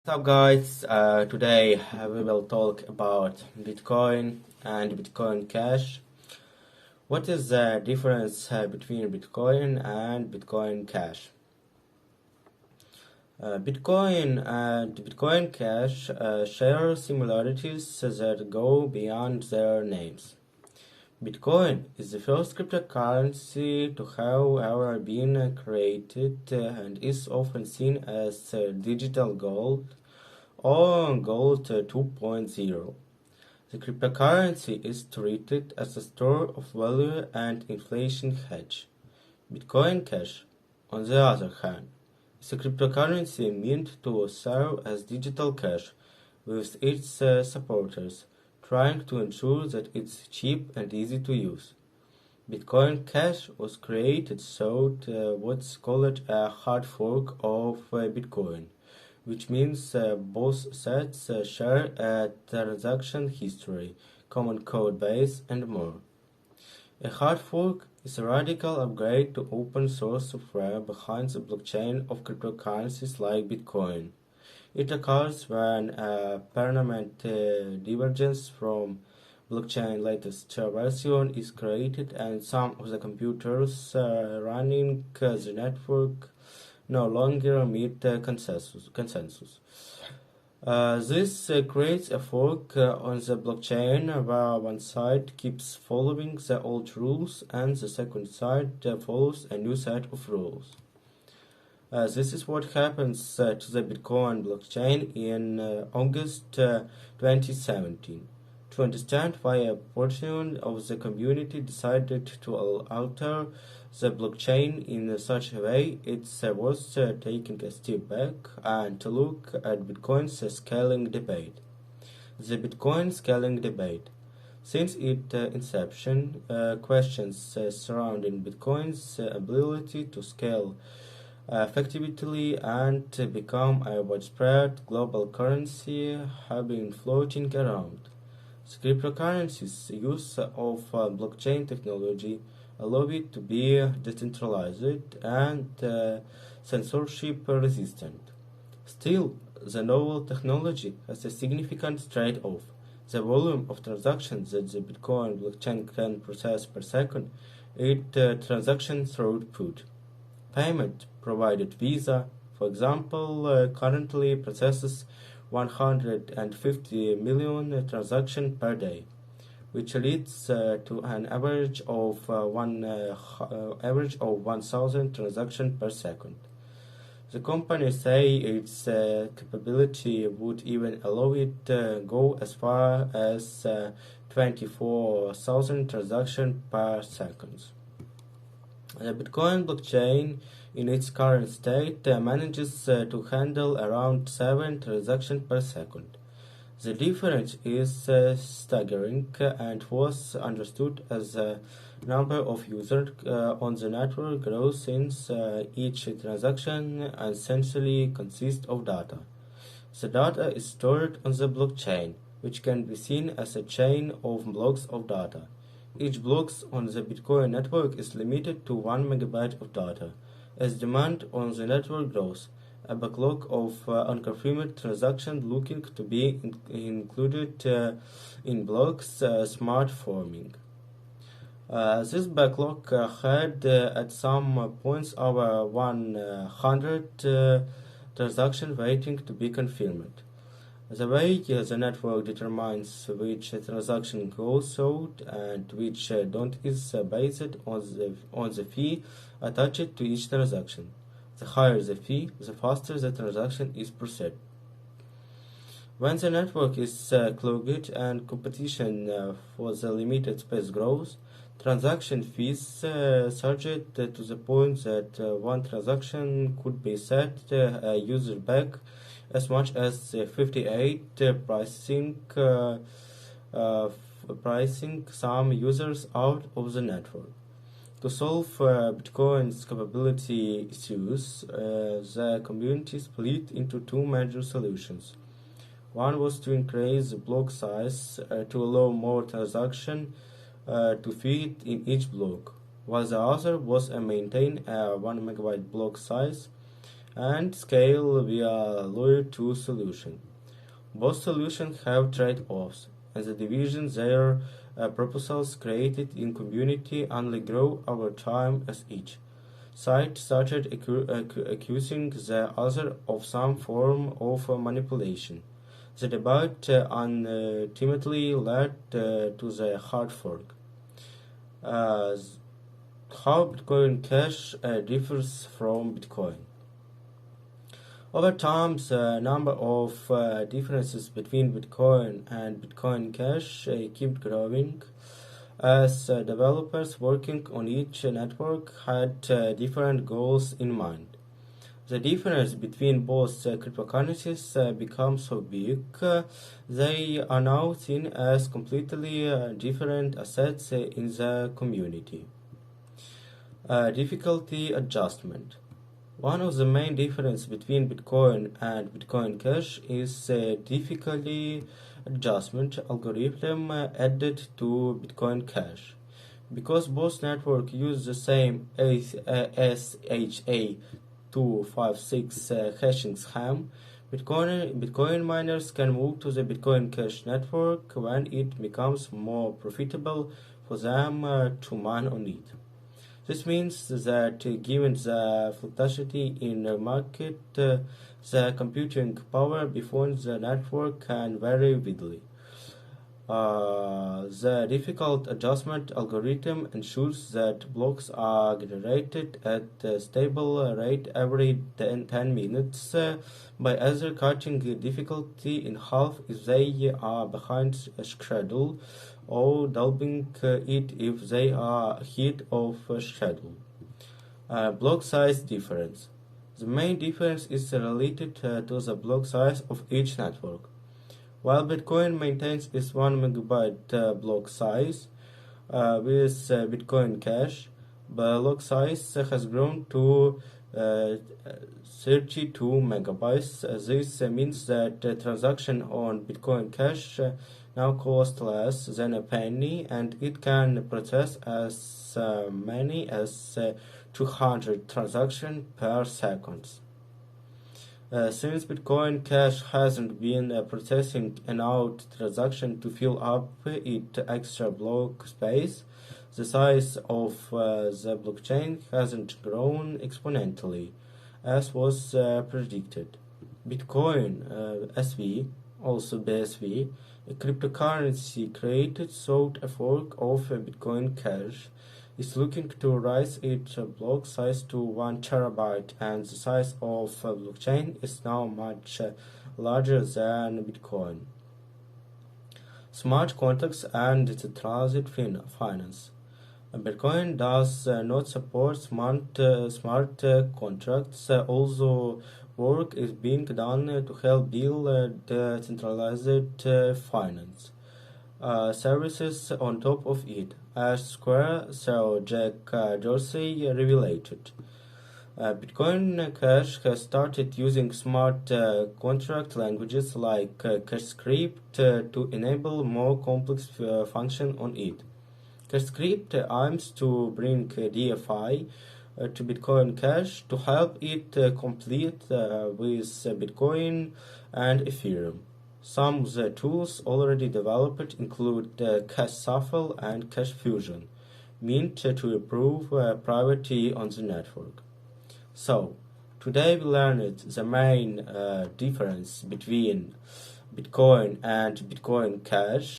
What's up, guys? Today we will talk about Bitcoin and Bitcoin Cash. What is the difference between Bitcoin and Bitcoin Cash? Bitcoin and Bitcoin Cash share similarities that go beyond their names. Bitcoin is the first cryptocurrency to have ever been created and is often seen as digital gold or Gold 2.0. The cryptocurrency is treated as a store of value and inflation hedge. Bitcoin Cash, on the other hand, is a cryptocurrency meant to serve as digital cash, with its supporters trying to ensure that it's cheap and easy to use. Bitcoin Cash was created so what's called a hard fork of Bitcoin, which means both sets share a transaction history, common code base, and more. A hard fork is a radical upgrade to open source software behind the blockchain of cryptocurrencies like Bitcoin. It occurs when a permanent divergence from blockchain latest version is created and some of the computers running the network no longer meet consensus. This creates a fork on the blockchain where one side keeps following the old rules and the second side follows a new set of rules. This is what happens to the Bitcoin blockchain in August 2017. To understand why a portion of the community decided to alter the blockchain in such a way, it's worth taking a step back and to look at Bitcoin's scaling debate. The Bitcoin scaling debate. Since its inception, questions surrounding Bitcoin's ability to scale effectively and become a widespread global currency have been floating around. The cryptocurrency's use of blockchain technology allow it to be decentralized and censorship resistant. Still, the novel technology has a significant trade-off. The volume of transactions that the Bitcoin blockchain can process per second, its transaction throughput. Payment provided Visa, for example, currently processes 150 million transactions per day, which leads to an average of 1,000 transactions per second. The company say its capability would even allow it go as far as 24,000 transactions per second. The Bitcoin blockchain in its current state manages to handle around 7 transactions per second. The difference is staggering and was understood as the number of users on the network grows since each transaction essentially consists of data. The data is stored on the blockchain, which can be seen as a chain of blocks of data. Each block on the Bitcoin network is limited to 1 megabyte of data. As demand on the network grows, a backlog of unconfirmed transactions looking to be included in blocks smart forming. This backlog had at some points over 100 transactions waiting to be confirmed. The way the network determines which transaction goes out and which don't is based on the fee attached to each transaction. The higher the fee, the faster the transaction is processed. When the network is clogged and competition for the limited space grows, transaction fees surge to the point that one transaction could be set a user back as much as 58 pricing some users out of the network. To solve Bitcoin's capability issues, the community split into two major solutions. One was to increase the block size to allow more transactions to fit in each block, while the other was to maintain a 1 megabyte block size and scale via layer 2 solution. Both solutions have trade-offs, and the division their proposals created in community only grow over time as each side started accusing the other of some form of manipulation. The debate ultimately led to the hard fork. Uh, how Bitcoin Cash differs from Bitcoin. Over time, the number of differences between Bitcoin and Bitcoin Cash kept growing as developers working on each network had different goals in mind. The difference between both cryptocurrencies become so big, they are now seen as completely different assets in the community. Difficulty adjustment. One of the main differences between Bitcoin and Bitcoin Cash is the difficulty adjustment algorithm added to Bitcoin Cash. Because both networks use the same SHA-256 hashing scheme, Bitcoin miners can move to the Bitcoin Cash network when it becomes more profitable for them to mine on it. This means that given the fluctuation in the market, the computing power between the network can vary widely. The difficult adjustment algorithm ensures that blocks are generated at a stable rate every 10 minutes by either cutting the difficulty in half if they are behind schedule or doubling it if they are ahead of schedule. Block size difference. The main difference is related to the block size of each network. While Bitcoin maintains its 1 megabyte block size with Bitcoin Cash, block size has grown to 32 megabytes. This means that transaction on Bitcoin Cash now cost less than a penny, and it can process as many as 200 transactions per second. Since Bitcoin Cash hasn't been processing enough transaction to fill up its extra block space, the size of the blockchain hasn't grown exponentially, as was predicted. Bitcoin SV, also BSV, a cryptocurrency created through a fork of Bitcoin Cash, is looking to raise its block size to 1 terabyte, and the size of blockchain is now much larger than Bitcoin. Smart contracts and decentralized finance. Bitcoin does not support smart contracts, although work is being done to help build decentralized finance services on top of it, as Square CEO Jack Dorsey revealed. Bitcoin Cash has started using smart contract languages like CashScript to enable more complex functions on it. CashScript aims to bring DeFi to Bitcoin Cash to help it compete with Bitcoin and Ethereum. Some of the tools already developed include Cash Shuffle and Cash Fusion, meant to improve privacy on the network. So, today we learned the main difference between Bitcoin and Bitcoin Cash.